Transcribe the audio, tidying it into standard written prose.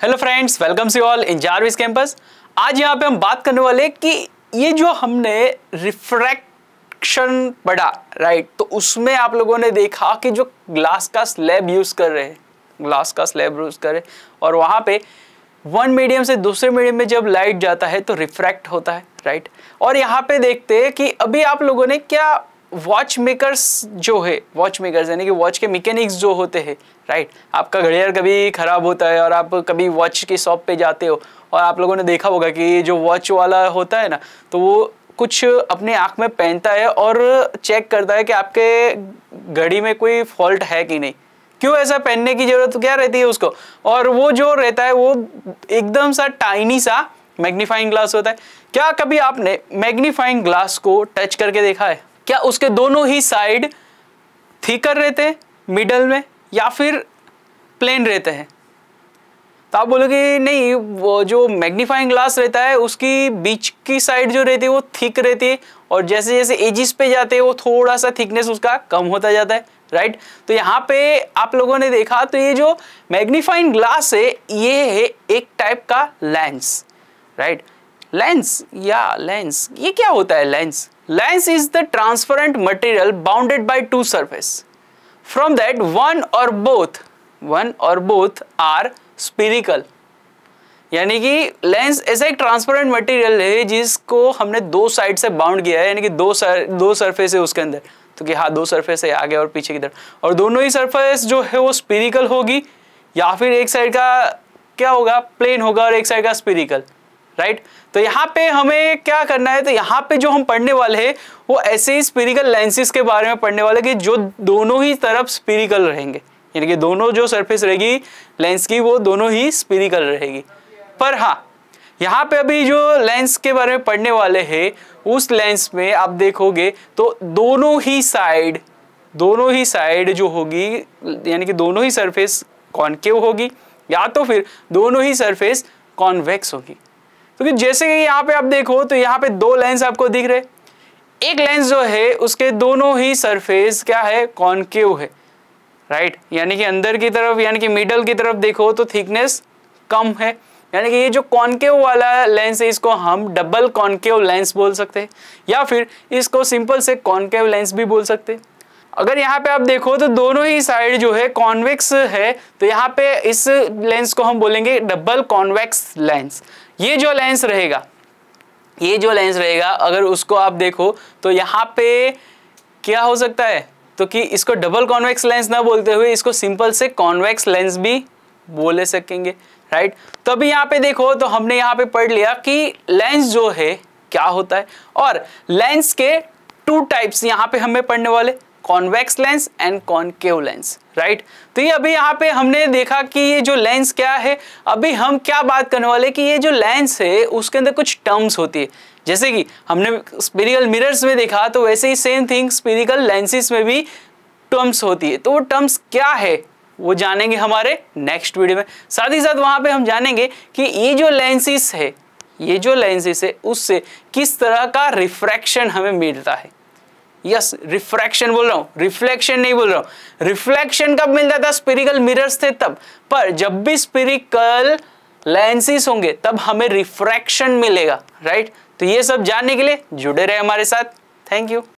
Hello friends, welcome you all in Jarvis campus. आज यहाँ पे हम बात करने वाले कि ये जो हमने रिफ्रैक्शन पढ़ा, राइट, तो उसमें आप लोगों ने देखा कि जो ग्लास का स्लैब यूज कर रहे हैं, और वहाँ पे वन मीडियम से दूसरे मीडियम में जब लाइट जाता है तो रिफ्रैक्ट होता है, राइट। और यहाँ पे देखते हैं कि अभी आप लोगों ने क्या वॉच मेकर्स यानी कि वॉच के मैकेनिक्स जो होते हैं, राइट। आपका घड़ियाल कभी खराब होता है और आप कभी वॉच की शॉप पे जाते हो और आप लोगों ने देखा होगा कि जो वॉच वाला होता है ना, तो वो कुछ अपने आँख में पहनता है और चेक करता है कि आपके घड़ी में कोई फॉल्ट है कि नहीं। क्यों ऐसा पहनने की जरूरत क्या रहती है उसको? और वो जो रहता है वो एकदम सा टाइनी सा मैग्नीफाइंग ग्लास होता है। क्या कभी आपने मैग्नीफाइंग ग्लास को टच करके देखा है? क्या उसके दोनों ही साइड थिकर रहते हैं मिडल में या फिर प्लेन रहते हैं? तो आप बोलोगे नहीं, वो जो मैग्नीफाइंग ग्लास रहता है उसकी बीच की साइड जो रहती है वो थिक रहती है और जैसे जैसे एजिस पे जाते हैं वो थोड़ा सा थिकनेस उसका कम होता जाता है, राइट। तो यहाँ पे आप लोगों ने देखा, तो ये जो मैग्नीफाइंग ग्लास है ये है एक टाइप का लेंस, राइट। लेंस ये क्या होता है? Lens is the transparent material bounded by two surface from that one और बोथ आर स्फेरिकल। यानी कि लेंस ऐसा एक ट्रांसपेरेंट मटेरियल है जिसको हमने दो साइड से बाउंड किया है, यानी कि दो सरफेस है उसके अंदर। तो कि हाँ, दो सरफेस है आगे और पीछे की तरफ, और दोनों ही सरफेस जो है वो स्फेरिकल होगी या फिर एक साइड का क्या होगा, प्लेन होगा और एक साइड का स्फेरिकल, राइट। तो यहाँ पे हमें क्या करना है, तो यहाँ पे जो हम पढ़ने वाले हैं वो ऐसे ही स्फेरिकल लेंसेज के बारे में पढ़ने वाले कि जो दोनों ही तरफ स्फेरिकल रहेंगे, यानी कि दोनों जो सरफेस रहेगी लेंस की वो दोनों ही स्फेरिकल रहेगी। पर हाँ, यहाँ पे अभी जो लेंस के बारे में पढ़ने वाले हैं उस लेंस में आप देखोगे तो दोनों ही साइड जो होगी, यानी कि दोनों ही सरफेस कॉनकेव होगी या तो फिर दोनों ही सरफेस कॉन्वेक्स होगी। क्योंकि जैसे कि यहाँ पे आप देखो तो यहाँ पे दो लेंस आपको दिख रहे, एक लेंस जो है उसके दोनों ही सरफेस क्या है, कॉनकेव है, राइट। यानी कि अंदर की तरफ यानी कि मिडल की तरफ देखो तो थिकनेस कम है, यानी कि ये जो कॉनकेव वाला लेंस है इसको हम डबल कॉनकेव लेंस बोल सकते हैं या फिर इसको सिंपल से कॉनकेव लेंस भी बोल सकते हैं। अगर यहाँ पे आप देखो तो दोनों ही साइड जो है कॉन्वेक्स है, तो यहाँ पे इस लेंस को हम बोलेंगे डबल कॉन्वेक्स लेंस। ये जो लेंस रहेगा अगर उसको आप देखो तो यहाँ पे क्या हो सकता है, तो कि इसको डबल कॉन्वेक्स लेंस ना बोलते हुए इसको सिंपल से कॉन्वेक्स लेंस भी बोले सकेंगे, राइट। तो अभी यहाँ पे देखो तो हमने यहाँ पे पढ़ लिया कि लेंस जो है क्या होता है, और लेंस के टू टाइप्स यहाँ पे हमें पढ़ने वाले, convex lens and concave lens, right. तो ये अभी यहाँ पे हमने देखा कि ये जो लेंस क्या है। अभी हम क्या बात करने वाले कि ये जो लेंस है उसके अंदर कुछ टर्म्स होती है, जैसे कि हमने स्फेरिकल मिरर्स में देखा तो वैसे ही सेम थिंग स्फेरिकल लेंसेज में भी टर्म्स होती है। तो वो टर्म्स क्या है वो जानेंगे हमारे नेक्स्ट वीडियो में। साथ ही साथ वहाँ पे हम जानेंगे कि ये जो लेंसेज है उससे किस तरह का रिफ्रैक्शन हमें मिलता है। यस, रिफ्रैक्शन बोल रहा हूँ, रिफ्लेक्शन नहीं बोल रहा हूँ। रिफ्लेक्शन कब मिलता था? स्फेरिकल मिरर्स थे तब, पर जब भी स्फेरिकल लेंसेज होंगे तब हमें रिफ्रैक्शन मिलेगा, राइट। तो ये सब जानने के लिए जुड़े रहे हमारे साथ। Thank you.